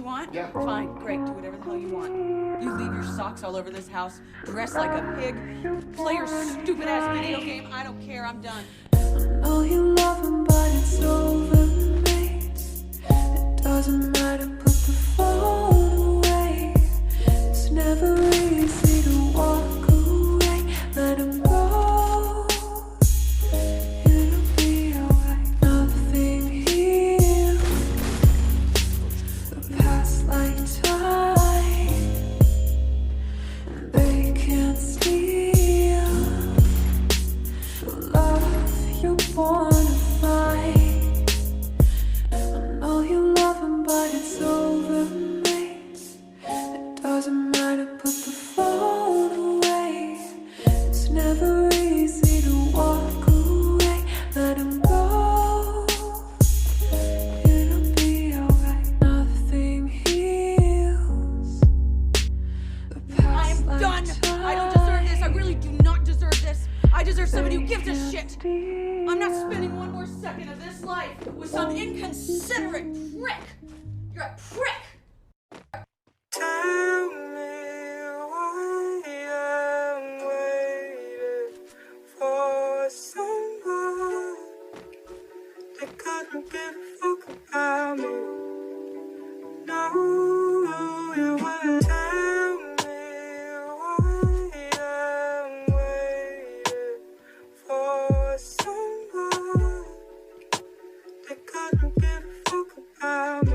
you want? Yeah. Fine, great, do whatever the hell you want. You leave your socks all over this house, dress like a pig, play your stupid-ass video game, I don't care, I'm done. know you love him, but it's over, mate. It doesn't matter, put the phone away. It's never easy to walk away. Let him go. It'll be alright. Nothing heals the past like time. They can't steal the love you're born to fight. I know you love him, but it's over, mate. It doesn't matter, put the phone away. It's never easy to walk away. Let him go. It'll be alright. Nothing heals the past I'm like done! time. I don't deserve this, I really do not deserve this. I deserve somebody who gives a shit. I'm not spending one more second of this life with some inconsiderate prick. You're a prick. Tell me why I'm waiting for someone that couldn't give a fuck about me. No, you wouldn't tell me why I'm waiting for someone that couldn't give a fuck about me.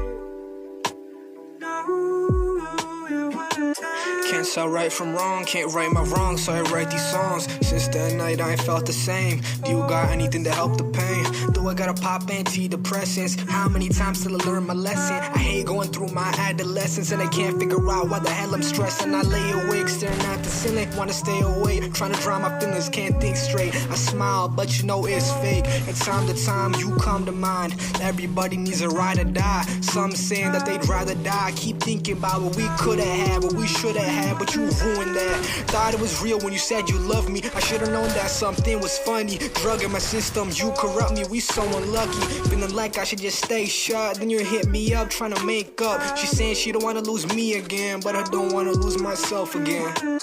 Can't tell right from wrong, can't right my wrong, so I write these songs. Since that night I ain't felt the same. Do you got anything to help the pain? Do I gotta pop antidepressants? How many times till I learn my lesson? I hate going through my adolescence and I can't figure out why the hell I'm stressing. I lay awake staring at the ceiling, wanna stay awake, trying to drown my feelings, can't think straight. I smile, but you know it's fake. And time to time you come to mind. Everybody needs a ride or die. Some saying that they'd rather die. Keep thinking about what we could've had, what we should've had, but you ruined that. Thought it was real when you said you loved me. I should've known that something was funny. Drug in my system, you corrupt me, we so unlucky. Feeling like I should just stay shut. Then you hit me up trying to make up. She's saying she don't wanna lose me again, but I don't wanna lose myself again. Tell me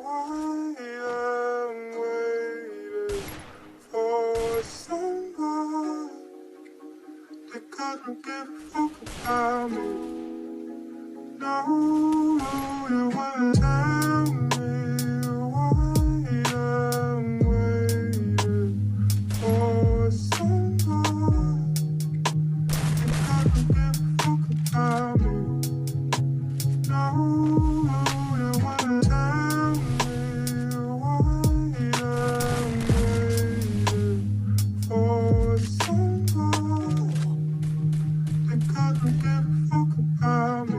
why I'm waiting for someone that couldn't give a fuck about me. No, you wouldn't tell me why I'm waiting for someone that couldn't give a fuck about me. No, you wouldn't tell me why I'm waiting for someone that couldn't give a fuck about me.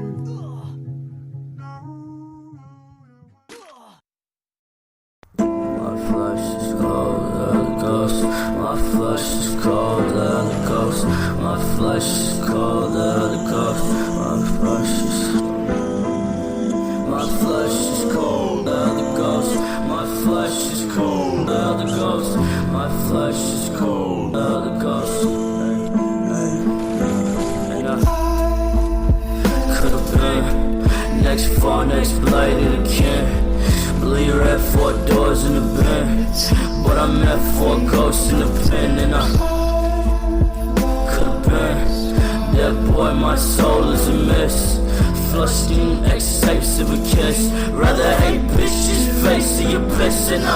My flesh is cold, the ghost. My flesh is cold, the ghost. My flesh is cold, the ghost. My flesh is. My flesh is cold, the ghost. My flesh is cold, the ghost. My flesh is cold, the ghost. And I could've been next fall, next blade of the king. Believe you had 4 doors in the bin, but I met 4 ghosts in the pen. And I could've been that boy, my soul is a miss. Flusting ex-tapes of a kiss. Rather hate bitches, face of your piss. And I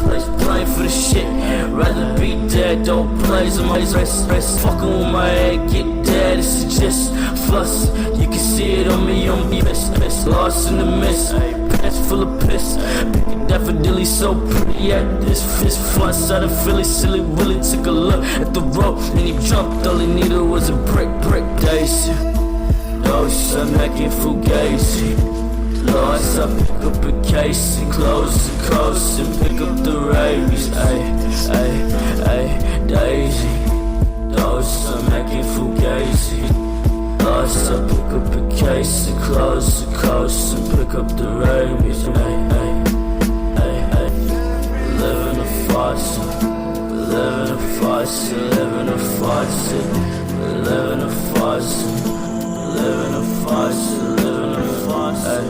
place blame for the shit. Rather be dead, don't blaze on my wrist. Fucking with my head, get dead, this is just fuss. You can see it on me, piss. Lost in the mist, pants full of piss. Picking daffodilly so pretty at this fist. Fun side of Philly, silly Willie took a look at the rope and he jumped. All he needed was a brick daisy. Dose, I'm making fugazi. Lost, I pick up a case and close the coast and pick up the rabies. Ay, Daisy. Dose, I'm making fugazi. Lost, I pick up a case and close the coast and pick up the rabies. Ay, live in a farce, live in a farce, living a farce, living a farce, living a farce, living a farce. Ay.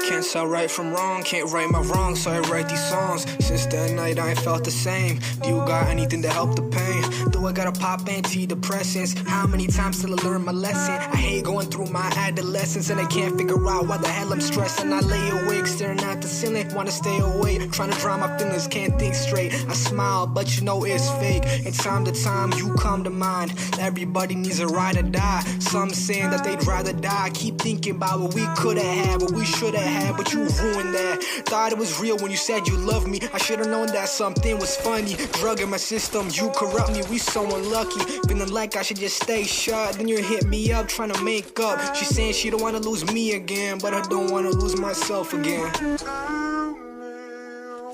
Can't tell right from wrong, can't right my wrong, so I write these songs. Since that night I ain't felt the same. Do you got anything to help the pain? Do I gotta pop antidepressants? How many times till I learn my lesson? I hate going through my adolescence and I can't figure out why the hell I'm stressing. I lay awake staring at the ceiling, wanna stay awake, trying to drown my feelings, can't think straight. I smile but you know it's fake, and time to time you come to mind. Everybody needs a ride or die. Some saying that they'd rather die. Keep thinking about what we could've had, what we should've had, but you ruined that. Thought it was real when you said you loved me. I should've known that something was funny. Drug in my system, you corrupt me, we so unlucky. Feeling like I should just stay shut. Then you hit me up trying to make up. She's saying she don't wanna lose me again, but I don't wanna lose myself again. Tell me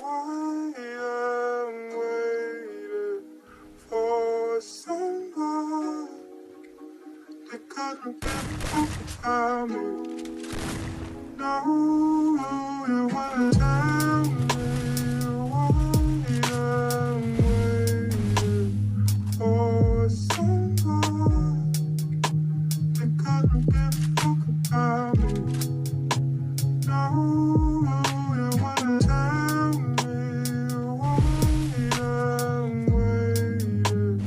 why I'm waiting for someone that couldn't give a fuck about me. No, you wanna tell me why I'm waiting for someone that couldn't give a fuck about me. No, you wanna tell me why I'm waiting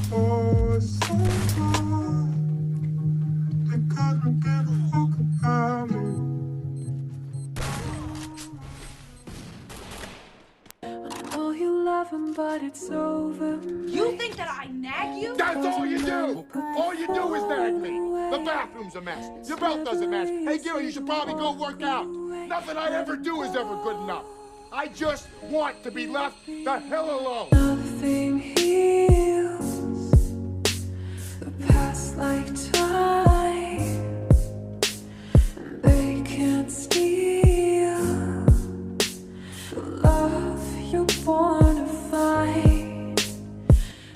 for someone that couldn't give a fuck about me. I know you love him, but it's over. You think that I nag you? That's all you do! All you do is nag me! The bathroom's a mess. Your belt doesn't match. Hey, Gary, you should probably go work out. Nothing I ever do is ever good enough. I just want to be left the hell alone. Nothing heals the past like time, and they can't steal the love you're born to fight.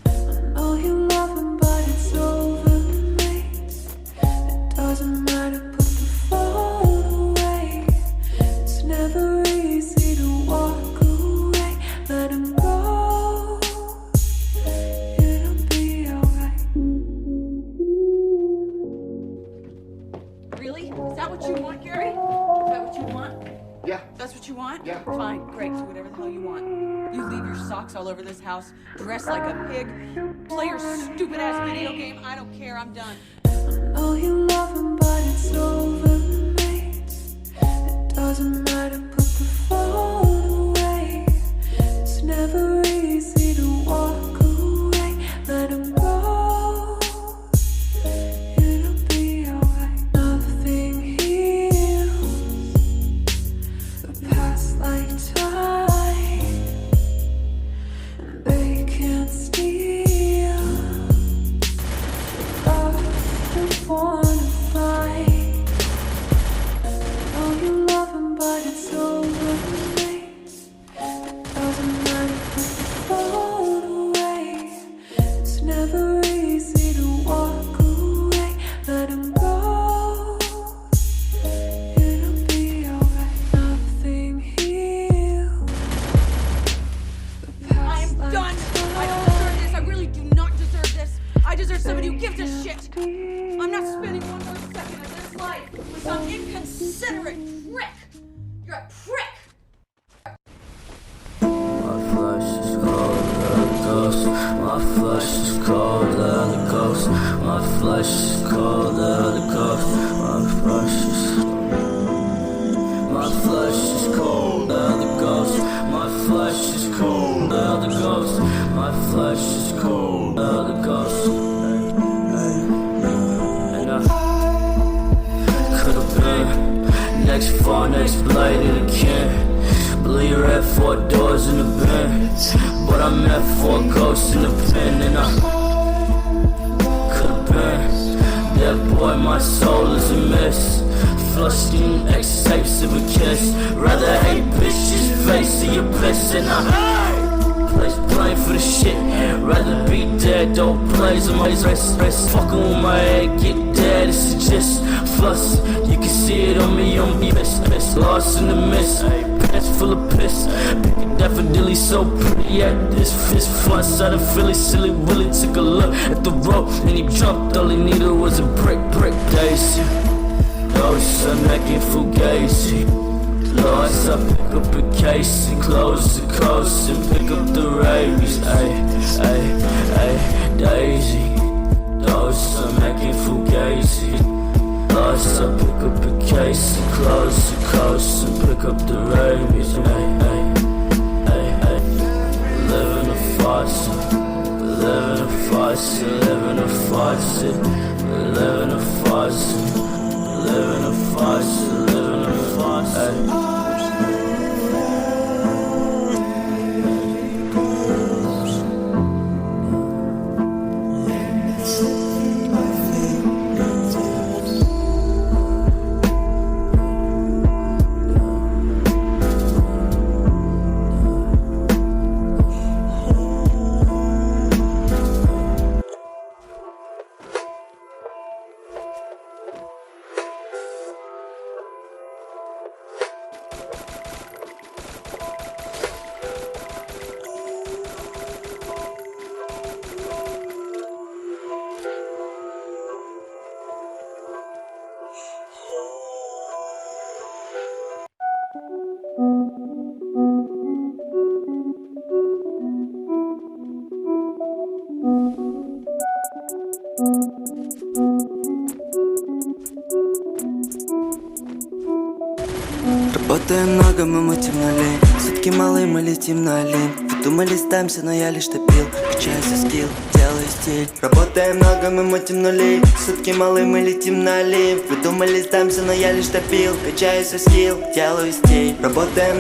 I know you love him, but it's over, mate. It doesn't matter, put the phone away. It's never easy to walk away. Let him go. It'll be alright. Really? Is that what you want, Gary? Is that what you want? Yeah. That's what you want? Yeah. Fine, great, do whatever the hell you want. You leave your socks all over this house, dress like a pig, play your stupid ass video game. I don't care, I'm done. I know you love him, but it's over, mate. It doesn't matter, put the phone away. It's never easy to walk away. Let him go. It'll be alright. Nothing heals the past like time, and they can't steal love you wanna fight. I know you love him, but it's over, mate. It doesn't matter, put the phone away. It's never easy to walk away. Let him go. It'll be alright. Nothing heals the past I'm like done deserve somebody who gives a shit. I'm not spending one more second of this life with some inconsiderate prick. You're a prick. My flesh is cold, the ghost. My flesh is cold, the ghost. My flesh is cold, the ghost. My flesh is. My flesh is cold, the ghost. My flesh is cold, the ghost. My flesh is cold, the ghost. And I could've been next far, next blade of the king. Believe had 4 doors in the bin, but I met 4 ghosts in the pen. And I could've been that boy, my soul is a mess. Flusting ex-tapes of a kiss. Rather hate bitches, face of your bliss. And I place blame for the shit. Rather be dead, don't blaze on my rest. Fucking with my head, get dead. This is just fuss. You can see it on me, I'm pissed. Lost in the mist, pants full of piss. Picking daffodilly so pretty at this fist. Fuss out of Philly, silly Willie took a look at the rope and he jumped. All he needed was a brick daisy. Ghosts are making fugazi. Lost, I pick up a case and close the coast and pick up the rabies. Ay, Daisy. Ghosts are making fugazi. Lost, I pick up a case and close the coast and pick up the rabies. Ay, live in a faucet, live in a faucet, live in a faucet, live in a faucet. Live in a faucet, live in a faucet. Работаем много, мы мутим на лень. Сутки малые, мы летим на лень. Вы думали, сдамся, но я лишь топил. Качаю свой скилл, делаю стиль. Работаем много, мы мутим нулей. Сутки малые, мы летим на лень. Вы думали, сдамся, но я лишь топил. Качаю свой скилл, делаю стиль. Работаем.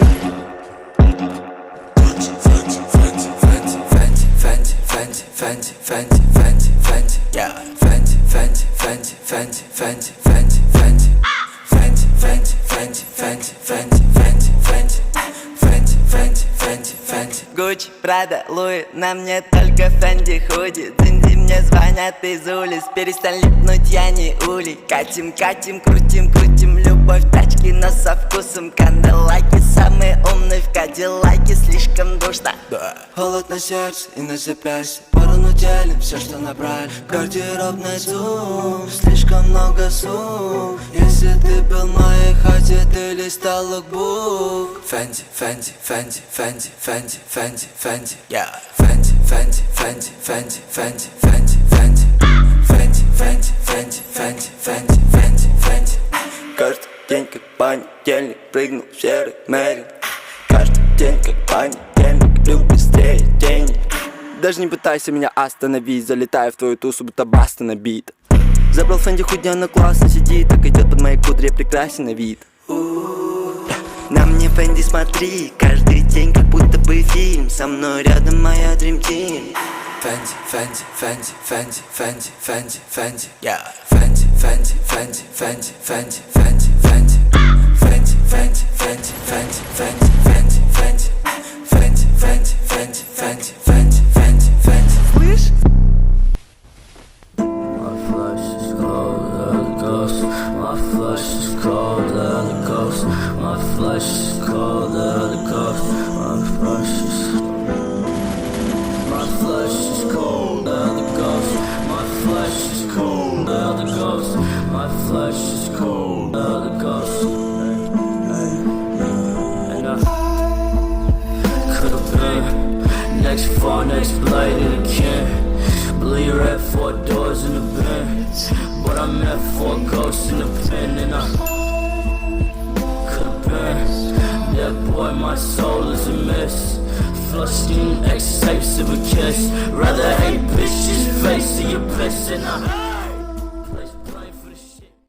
Гуччи, Прада, Луи, на мне только Фенди худи. Дзинди мне звонят из улиц, перестань липнуть, я не улей. Катим, крутим, любовь тачки, но со вкусом канделаки. Самые умные в кадиллаке, слишком душно. Холод на сердце и на запястье, порону делим все, что набрали. Гардеробный зум, слишком много сумм. Если ты был в моей хате, ты листал лукбук. Фенди, yeah. Фенди. Каждый день как понедельник, прыгну в серый Мэри. Каждый день как понедельник, люблю быстрее денег. Даже не пытайся меня остановить, залетаю в твою тусу, будто баста набит. Забрал Фенди, хуйня, но классно сидит, так идет под моей кудре, прекрасен на вид. На мне Фенди смотри, каждый день как будто бы фильм. Со мной рядом моя Dream Team. Фенди, yeah. Фенди. Слышь? My flesh is cold, the ghost. My flesh is cold, the ghost. My flesh is cold, the ghost. My flesh is cold, the ghost. My all unexplained again. Believe red 4 doors in the bin, but I met 4 ghosts in the pen, and I could've been that boy. My soul is a mess. Flushed in ex-tapes of a kiss. Rather hate bitches, face of your piss, and I